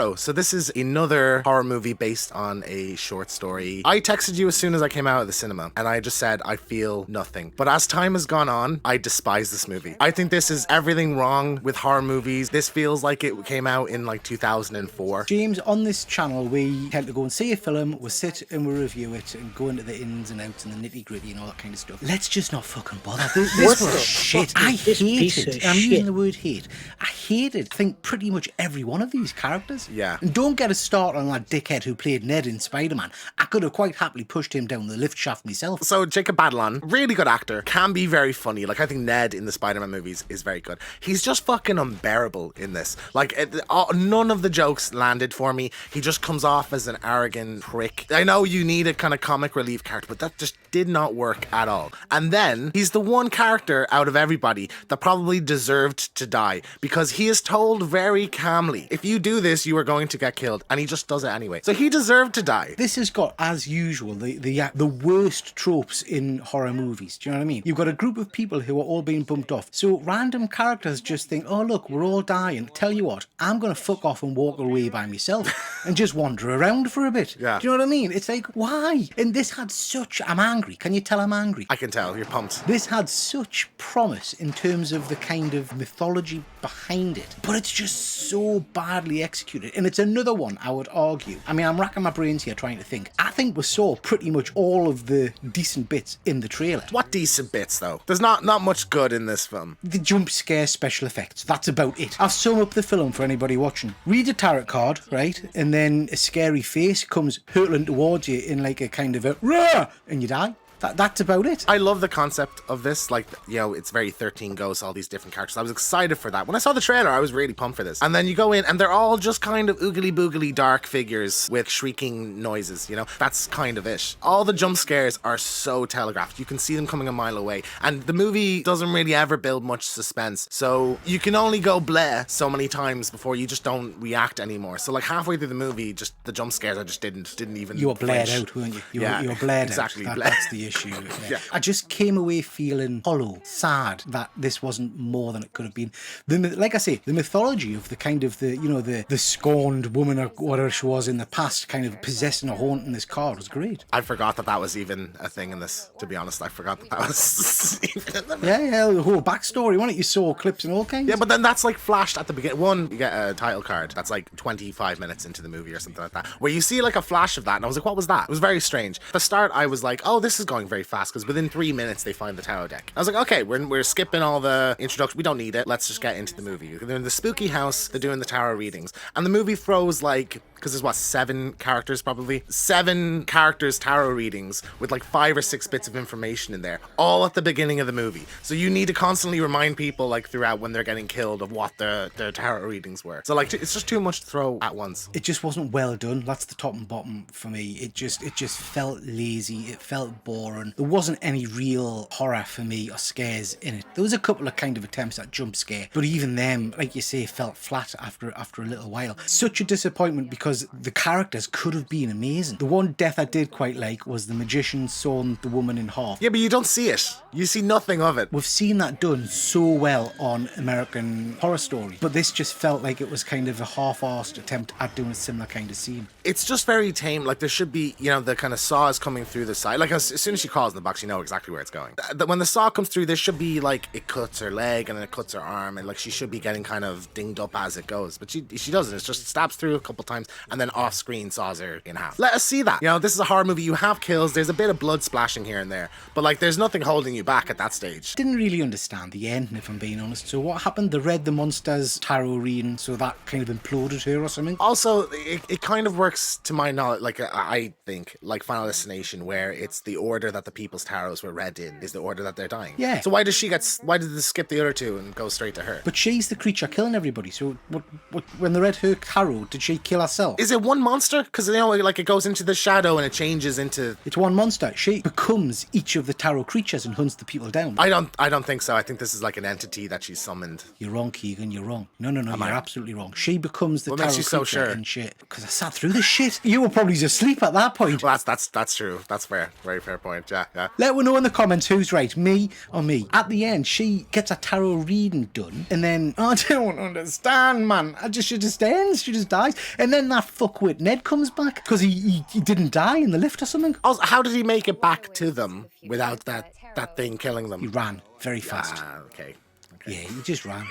Tarot. So this is another horror movie based on a short story. I texted you as soon as I came out of the cinema, and I just said, I feel nothing. But as time has gone on, I despise this movie. I think this is everything wrong with horror movies. This feels like it came out in like 2004. James, on this channel, we tend to go and see a film, we sit and we review it and go into the ins and outs and the nitty gritty and all that kind of stuff. Let's just not fucking bother. This was shit. I hate it. I'm using the word hate. I hated, I think, pretty much every one of these characters. Yeah. And don't get a start on that dickhead who played Ned in Spider-Man. I could have quite happily pushed him down the lift shaft myself. So Jacob Batalon, really good actor, can be very funny. Like, I think Ned in the Spider-Man movies is very good. He's just fucking unbearable in this. Like, none of the jokes landed for me. He just comes off as an arrogant prick. I know you need a kind of comic relief character, but that just did not work at all. And then he's the one character out of everybody that probably deserved to die, because he is told very calmly, if you do this, you are going to get killed, and he just does it anyway. So he deserved to die. This has got, as usual, the worst tropes in horror movies. Do you know what I mean? You've got a group of people who are all being bumped off. So random characters just think, oh look, we're all dying. Tell you what, I'm going to fuck off and walk away by myself and just wander around for a bit. Yeah. Do you know what I mean? It's like, why? And this had such... I'm angry. Can you tell I'm angry? I can tell, you're pumped. This had such promise in terms of the kind of mythology behind it, but it's just so badly executed. And it's another one, I would argue. I mean, I'm racking my brains here trying to think. I think we saw pretty much all of the decent bits in the trailer. What decent bits, though? There's not much good in this film. The jump scare special effects, that's about it. I'll sum up the film for anybody watching. Read a tarot card, right? And then a scary face comes hurtling towards you in like a kind of a rah, and you die. That's about it. I love the concept of this. Like, you know, it's very 13 Ghosts, all these different characters. I was excited for that. When I saw the trailer, I was really pumped for this. And then you go in and they're all just kind of oogly boogly dark figures with shrieking noises, you know? That's kind of it. All the jump scares are so telegraphed. You can see them coming a mile away. And the movie doesn't really ever build much suspense. So you can only go bleh so many times before you just don't react anymore. So like halfway through the movie, just the jump scares, I just didn't even You were bled flinch. out, weren't you? You were bled exactly, out. bled. That's the issue. Yeah. I just came away feeling hollow, sad that this wasn't more than it could have been. Like I say, the mythology of the kind of the scorned woman or whatever she was in the past, kind of possessing or haunting this car was great. I forgot that was even a thing in this, to be honest. I forgot that was even in the Yeah, the whole backstory, wasn't it? You saw clips and all kinds. Yeah, but then that's like flashed at the beginning. One, you get a title card that's like 25 minutes into the movie or something like that, where you see like a flash of that, and I was like, what was that? It was very strange. At the start, I was like, oh, this is going very fast, because within 3 minutes they find the tarot deck. I was like, okay, we're skipping all the introduction. We don't need it. Let's just get into the movie. They're in the spooky house. They're doing the tarot readings, and the movie throws like, because there's what, 7 characters probably? 7 characters tarot readings with like 5 or 6 bits of information in there, all at the beginning of the movie. So you need to constantly remind people like throughout when they're getting killed of what their tarot readings were. So like it's just too much to throw at once. It just wasn't well done. That's the top and bottom for me. It just felt lazy. It felt boring. There wasn't any real horror for me or scares in it. There was a couple of kind of attempts at jump scare, but even them, like you say, felt flat after a little while. Such a disappointment, because the characters could have been amazing. The one death I did quite like was the magician sawing the woman in half. Yeah, but you don't see it. You see nothing of it. We've seen that done so well on American Horror Story, but this just felt like it was kind of a half-arsed attempt at doing a similar kind of scene. It's just very tame. Like, there should be, you know, the kind of saw is coming through the side. Like, as soon as she crawls in the box, you know exactly where it's going. When the saw comes through, there should be like, it cuts her leg and then it cuts her arm, and like she should be getting kind of dinged up as it goes, but she doesn't. It's just stabs through a couple times and then off screen saws her in half. Let us see that. You know, this is a horror movie. You have kills. There's a bit of blood splashing here and there, but like there's nothing holding you back at that stage. Didn't really understand the ending, if I'm being honest. So what happened? They read the monster's tarot reading, so that kind of imploded her or something. Also, it kind of works to my knowledge, like I think, like Final Destination, where it's the order that the people's tarots were read in is the order that they're dying. Yeah. So why did they skip the other 2 and go straight to her? But she's the creature killing everybody. So when they read her tarot, did she kill herself? well. Is it one monster? Because, you know, like it goes into the shadow and it changes into... It's one monster. She becomes each of the tarot creatures and hunts the people down. I don't think so. I think this is like an entity that she's summoned. You're wrong, Keegan. You're wrong. No, you're absolutely wrong. She becomes the What tarot makes you so creature sure? and shit. Because I sat through this shit. You were probably just asleep at that point. Well, that's true. That's fair. Very fair point. Yeah. Let me know in the comments who's right, me or me. At the end, she gets a tarot reading done, and then I don't understand, man. She just ends. She just dies, and then that fuckwit Ned comes back because he didn't die in the lift or something. Also, how did he make it back to them without that thing killing them? He ran very fast. Ah, okay. Yeah, he just ran.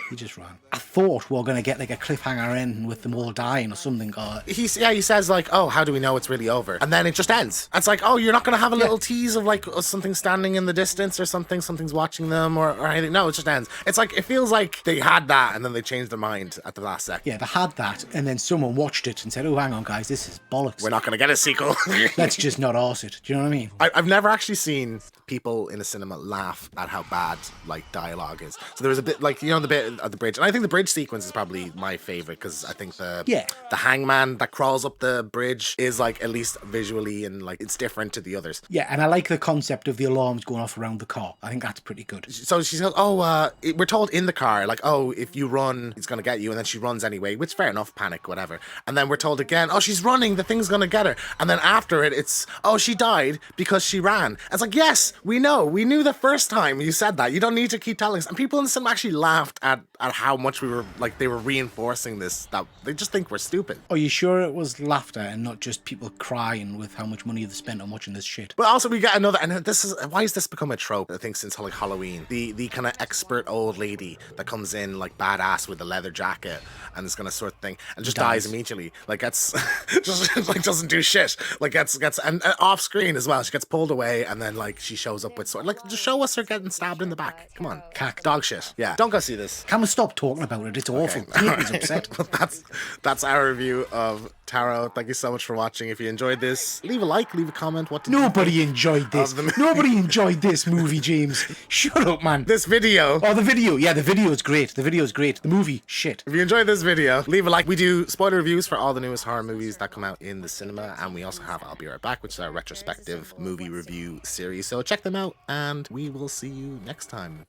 I thought we were going to get like a cliffhanger ending with them all dying or something. Or... He says like, oh, how do we know it's really over? And then it just ends. It's like, oh, you're not going to have a little tease of like something standing in the distance or something's watching them or anything. No, it just ends. It's like, it feels like they had that and then they changed their mind at the last second. Yeah, they had that and then someone watched it and said, oh, hang on, guys, this is bollocks. We're not going to get a sequel. Let's just not arse it. Do you know what I mean? I've never actually seen people in a cinema laugh at how bad like dialogue is. So there was a bit like, you know, the bit of the bridge, and I think the bridge sequence is probably my favorite because I think the hangman that crawls up the bridge is like at least visually and like it's different to the others. Yeah, and I like the concept of the alarms going off around the car. I think that's pretty good. So she says, we're told in the car, like, oh, if you run, it's gonna get you, and then she runs anyway, which fair enough, panic, whatever. And then we're told again, oh, she's running, the thing's gonna get her. And then after it, it's, oh, she died because she ran. And it's like, yes, we knew the first time you said that. You don't need to keep telling us. And people in the cinema actually laughed at how much we were like, they were reinforcing this, that they just think we're stupid. Are you sure it was laughter and not just people crying with how much money they've spent on watching this shit? But also we get another, and this is, why has this become a trope, I think, since like Halloween? The kind of expert old lady that comes in like badass with a leather jacket and this kind of sort of thing and just dies immediately. Like gets just like doesn't do shit. Like gets and off screen as well. She gets pulled away and then like she shows up with sword. Like just show us her getting stabbed in the back. Come on. Cack. Dog shit. Yeah. Don't go see this. Can we stop talking about it? It's awful. Nathan's upset. Well, that's our review of Tarot. Thank you so much for watching. If you enjoyed this, leave a like, leave a comment. Nobody enjoyed this. Nobody enjoyed this movie, James. Shut up, man. This video. Oh, the video. Yeah, the video is great. The movie, shit. If you enjoyed this video, leave a like. We do spoiler reviews for all the newest horror movies that come out in the cinema, and we also have I'll Be Right Back, which is our retrospective movie review series. So check them out, and we will see you next time.